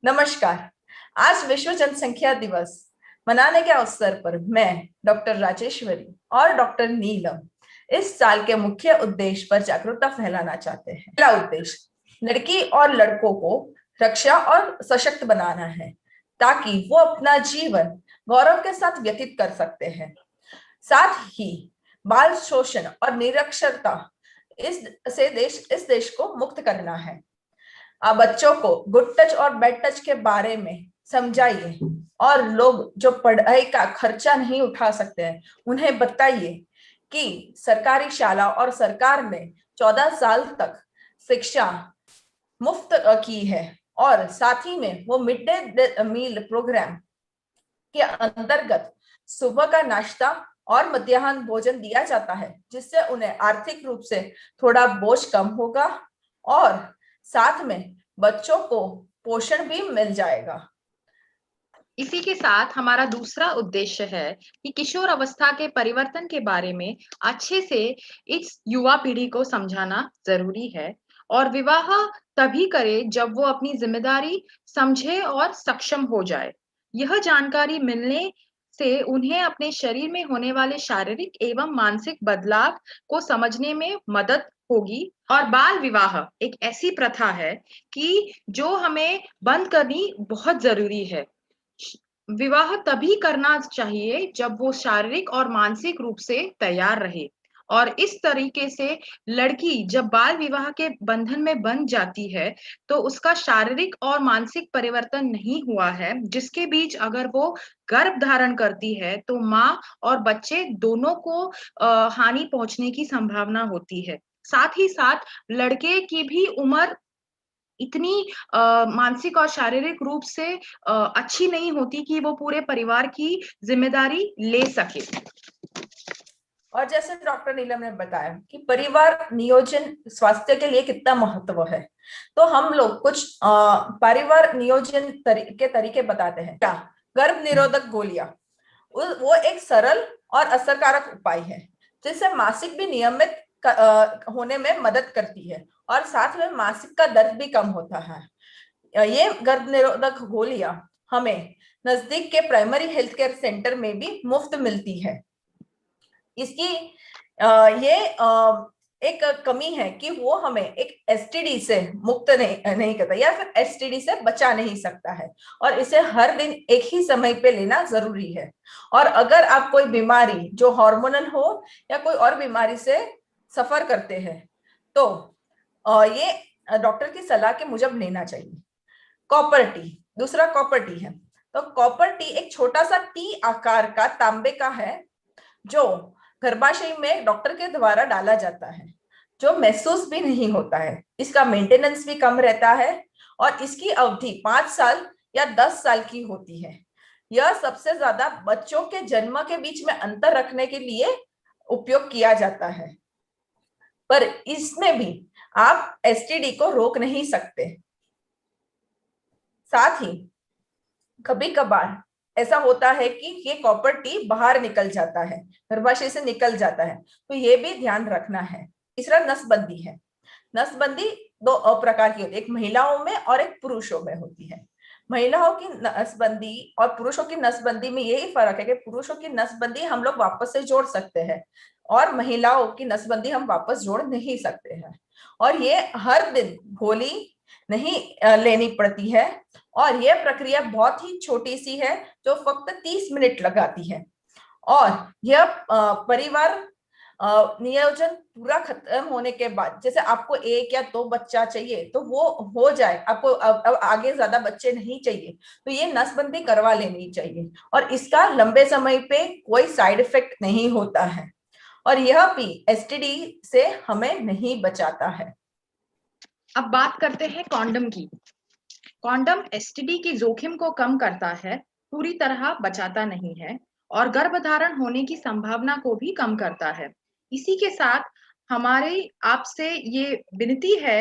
नमस्कार। आज विश्व जनसंख्या दिवस मनाने के अवसर पर मैं डॉक्टर राजेश्वरी और डॉक्टर नीलम इस साल के मुख्य उद्देश्य पर जागरूकता फैलाना चाहते हैं। पहला उद्देश्य लड़की और लड़कों को रक्षा और सशक्त बनाना है ताकि वो अपना जीवन गौरव के साथ व्यतीत कर सकते हैं। साथ ही बाल शोषण और निरक्षरता इस देश को मुक्त करना है। आप बच्चों को गुड टच और बैड टच के बारे में समझाइए और लोग जो पढ़ाई का खर्चा नहीं उठा सकते हैं उन्हें बताइए कि सरकारी शाला और सरकार ने 14 साल तक शिक्षा मुफ्त की है और साथ ही में वो मिड डे मील प्रोग्राम के अंतर्गत सुबह का नाश्ता और मध्याह्न भोजन दिया जाता है, जिससे उन्हें आर्थिक रूप से थोड़ा बोझ कम होगा और साथ में बच्चों को पोषण भी मिल जाएगा। इसी के साथ हमारा दूसरा उद्देश्य है कि किशोर अवस्था के परिवर्तन के बारे में अच्छे से इस युवा पीढ़ी को समझाना जरूरी है और विवाह तभी करे जब वो अपनी जिम्मेदारी समझे और सक्षम हो जाए। यह जानकारी मिलने से उन्हें अपने शरीर में होने वाले शारीरिक एवं मानसिक बदलाव को समझने में मदद होगी। और बाल विवाह एक ऐसी प्रथा है कि जो हमें बंद करनी बहुत जरूरी है। विवाह तभी करना चाहिए जब वो शारीरिक और मानसिक रूप से तैयार रहे और इस तरीके से लड़की जब बाल विवाह के बंधन में बंध जाती है तो उसका शारीरिक और मानसिक परिवर्तन नहीं हुआ है, जिसके बीच अगर वो गर्भ धारण करती है तो माँ और बच्चे दोनों को हानि पहुंचने की संभावना होती है। साथ ही साथ लड़के की भी उम्र इतनी मानसिक और शारीरिक रूप से अच्छी नहीं होती कि वो पूरे परिवार की जिम्मेदारी ले सके। और जैसे डॉक्टर नीलम ने बताया कि परिवार नियोजन स्वास्थ्य के लिए कितना महत्व है, तो हम लोग कुछ परिवार नियोजन के तरीके बताते हैं। क्या गर्भ निरोधक गोलियां, वो एक सरल और असरकारक उपाय है जिससे मासिक भी नियमित होने में मदद करती है और साथ में मासिक का दर्द भी कम होता है। ये गर्भ निरोधक गोलियां हमें नजदीक के प्राइमरी हेल्थ केयर सेंटर में भी मुफ्त मिलती है। इसकी ये एक कमी है कि वो हमें एक एसटीडी से मुक्त नहीं करता या फिर एसटीडी से बचा नहीं सकता है और इसे हर दिन एक ही समय पे लेना जरूरी है। और अगर आप कोई बीमारी जो हार्मोनल हो या कोई और बीमारी से सफर करते हैं तो ये डॉक्टर की सलाह के मुजब लेना चाहिए। कॉपर टी, दूसरा कॉपर टी है। तो कॉपर टी एक छोटा सा टी आकार का तांबे का है जो गर्भाशय में डॉक्टर के द्वारा डाला जाता है, जो महसूस भी नहीं होता है। इसका मेंटेनेंस भी कम रहता है और इसकी अवधि 5 साल या 10 साल की होती है। यह सबसे ज्यादा बच्चों के जन्म के बीच में अंतर रखने के लिए उपयोग किया जाता है, पर इसमें भी आप एसटीडी को रोक नहीं सकते। साथ ही कभी कभार ऐसा होता है कि ये कॉपर टी बाहर निकल जाता है, गर्भाशय से निकल जाता है, तो ये भी ध्यान रखना है। तीसरा नसबंदी है। नसबंदी दो प्रकार की होती है, एक महिलाओं में और एक पुरुषों में होती है। महिलाओं की नसबंदी और पुरुषों की नसबंदी में यही फर्क है कि पुरुषों की नसबंदी हम लोग वापस से जोड़ सकते हैं और महिलाओं की नसबंदी हम वापस जोड़ नहीं सकते हैं। और ये हर दिन गोली नहीं लेनी पड़ती है और यह प्रक्रिया बहुत ही छोटी सी है जो फक्त 30 मिनट लगाती है। और यह परिवार नियोजन पूरा खत्म होने के बाद, जैसे आपको 1 या 2 बच्चा चाहिए तो वो हो जाए, आपको अब आगे ज्यादा बच्चे नहीं चाहिए तो ये नसबंदी करवा लेनी चाहिए और इसका लंबे समय पे कोई साइड इफेक्ट नहीं होता है और यह भी एसटीडी से हमें नहीं बचाता है। अब बात करते हैं कॉन्डम की। कॉन्डम एसटीडी की जोखिम को कम करता है, पूरी तरह बचाता नहीं है और गर्भधारण होने की संभावना को भी कम करता है। इसी के साथ हमारी आपसे ये विनती है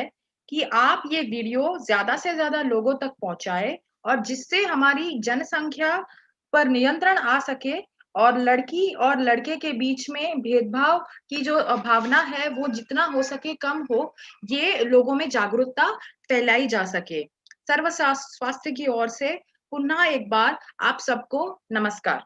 कि आप ये वीडियो ज्यादा से ज्यादा लोगों तक पहुंचाए और जिससे हमारी जनसंख्या पर नियंत्रण आ सके और लड़की और लड़के के बीच में भेदभाव की जो भावना है वो जितना हो सके कम हो, ये लोगों में जागरूकता फैलाई जा सके। सर्व स्वास्थ्य की ओर से पुनः एक बार आप सबको नमस्कार।